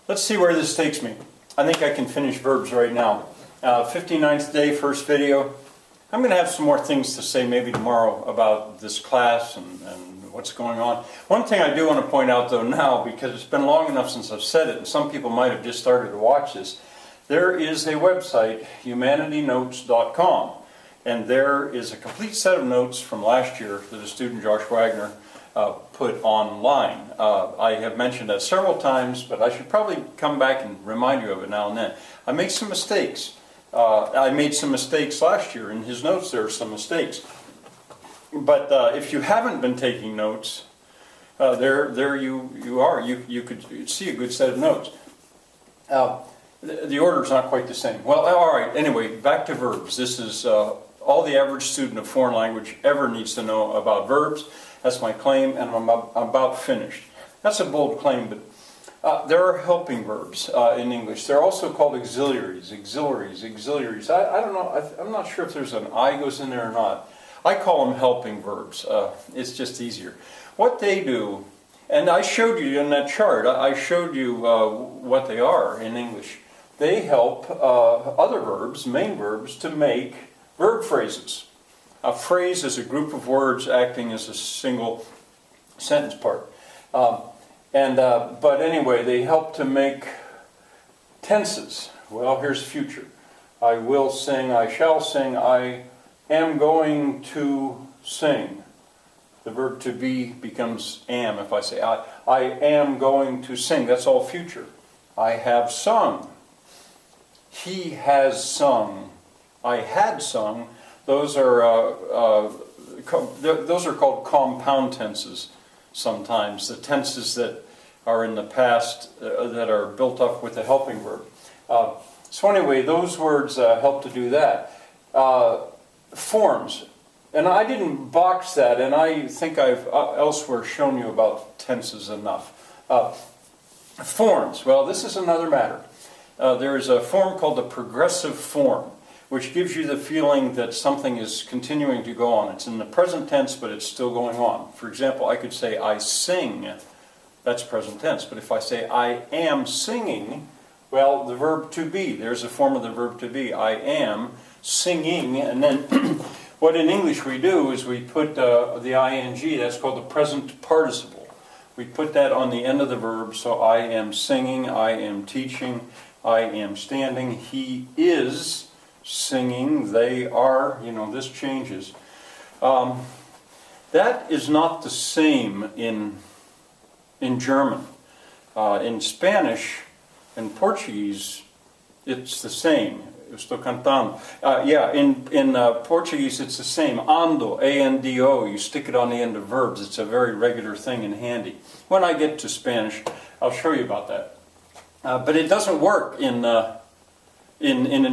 Let's see where this takes me. I think I can finish verbs right now. 59th day, first video. I'm going to have some more things to say maybe tomorrow about this class and what's going on. One thing I do want to point out though now, because it's been long enough since I've said it, and some people might have just started to watch this, there is a website, humanitynotes.com, and there is a complete set of notes from last year that a student, Josh Wagner, put online. I have mentioned that several times, but I should probably come back and remind you of it now and then. I make some mistakes. I made some mistakes last year. In his notes there are some mistakes. But if you haven't been taking notes, there you are. You could see a good set of notes. The order is not quite the same. Well, all right, anyway, back to verbs. This is all the average student of foreign language ever needs to know about verbs. That's my claim, and I'm about finished. That's a bold claim, but there are helping verbs in English. They're also called auxiliaries. I don't know, I'm not sure if there's an I goes in there or not. I call them helping verbs. It's just easier. What they do, and I showed you in that chart, I showed you what they are in English. They help other verbs, main verbs, to make verb phrases. A phrase is a group of words acting as a single sentence part. But anyway, they help to make tenses. Well, here's future. I will sing, I shall sing, I am going to sing. The verb to be becomes am. If I say I am going to sing, that's all future. I have sung. He has sung. I had sung. Those are called compound tenses sometimes. The tenses that are in the past that are built up with the helping verb. So anyway, those words help to do that. Forms. And I didn't box that, and I think I've elsewhere shown you about tenses enough. Forms. Well, this is another matter. There is a form called the progressive form, which gives you the feeling that something is continuing to go on. It's in the present tense, but it's still going on. For example, I could say, I sing. That's present tense. But if I say, I am singing, well, the verb to be, there's a form of the verb to be. I am singing. And then what in English we do is we put the ing, that's called the present participle. We put that on the end of the verb. So I am singing, I am teaching, I am standing, he is singing, they are, this changes. That is not the same in German. In Spanish and Portuguese, it's the same. Estou cantando. In Portuguese, it's the same. Ando, A-N-D-O. You stick it on the end of verbs. It's a very regular thing and handy. When I get to Spanish, I'll show you about that. But it doesn't work in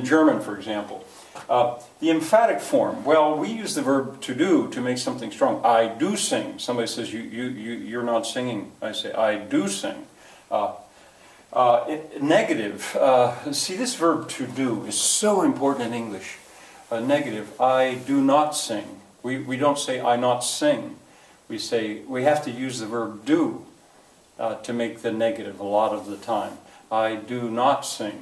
German, for example. The emphatic form, well, we use the verb to do to make something strong. I do sing. Somebody says, you're not singing. I say, I do sing. Negative. See, this verb to do is so important in English. Negative, I do not sing. We don't say, I not sing. We say, we have to use the verb do to make the negative a lot of the time. I do not sing.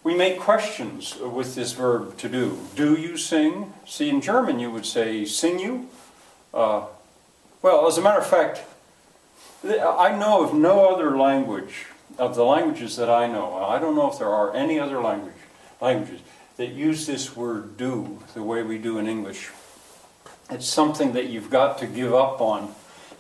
We make questions with this verb to do. Do you sing? See, in German you would say, sing you? Well, as a matter of fact, I know of no other language, of the languages that I know, I don't know if there are any other languages that use this word do the way we do in English. It's something that you've got to give up on.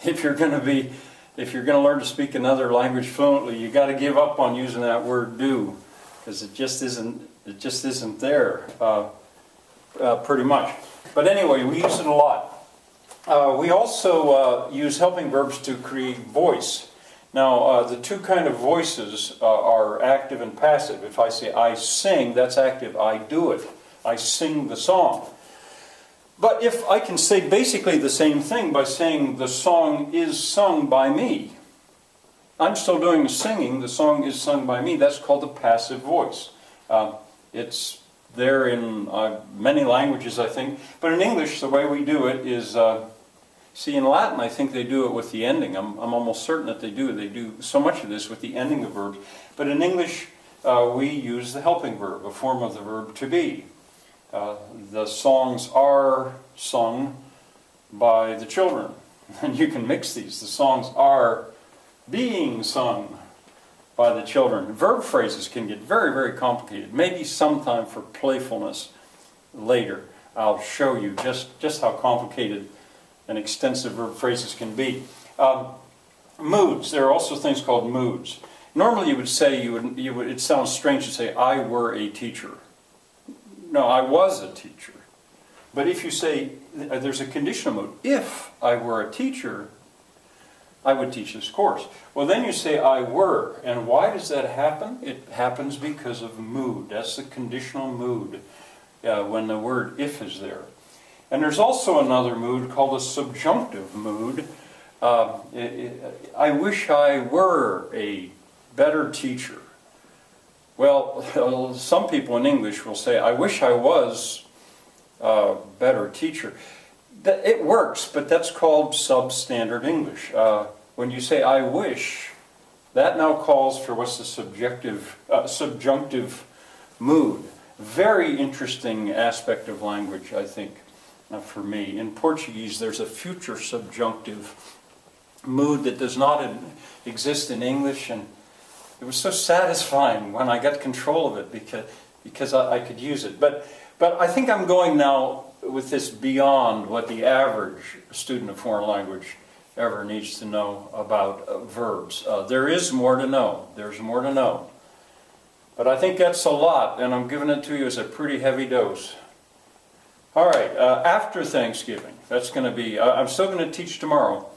If you're going to learn to speak another language fluently, you've got to give up on using that word do. Because it just isn't there, pretty much. But anyway, we use it a lot. We also use helping verbs to create voice. Now, the two kind of voices are active and passive. If I say I sing, that's active. I do it. I sing the song. But if I can say basically the same thing by saying the song is sung by me, I'm still doing the singing, the song is sung by me, that's called the passive voice. It's there in many languages, I think, but in English the way we do it is See, in Latin, I think they do it with the ending. I'm almost certain that they do. They do so much of this with the ending of verbs. But in English, we use the helping verb, a form of the verb to be. The songs are sung by the children. And you can mix these. The songs are being sung by the children. Verb phrases can get very, very complicated. Maybe sometime for playfulness later, I'll show you just how complicated and extensive verb phrases can be. Moods. There are also things called moods. Normally you would say, it sounds strange to say, I were a teacher. No, I was a teacher. But if you say, there's a conditional mood, if I were a teacher, I would teach this course. Well, then you say, I were. And why does that happen? It happens because of mood. That's the conditional mood when the word if is there. And there's also another mood called a subjunctive mood. I wish I were a better teacher. Well, some people in English will say, I wish I was a better teacher. It works, but that's called substandard English. When you say, I wish, that now calls for what's the subjunctive mood. Very interesting aspect of language, I think, for me. In Portuguese, there's a future subjunctive mood that does not exist in English, and it was so satisfying when I got control of it because I could use it. But I think I'm going now with this beyond what the average student of foreign language ever needs to know about verbs. There is more to know. There's more to know. But I think that's a lot, and I'm giving it to you as a pretty heavy dose. All right, after Thanksgiving, that's going to be, I'm still going to teach tomorrow,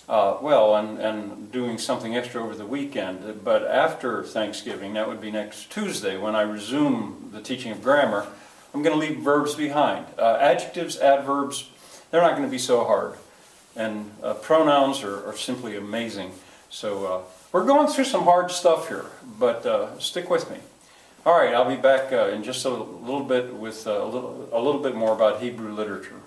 and doing something extra over the weekend, but after Thanksgiving, that would be next Tuesday, when I resume the teaching of grammar, I'm going to leave verbs behind. Adjectives, adverbs, they're not going to be so hard. And pronouns are simply amazing. So we're going through some hard stuff here, but stick with me. All right, I'll be back in just a little bit with a little bit more about Hebrew literature.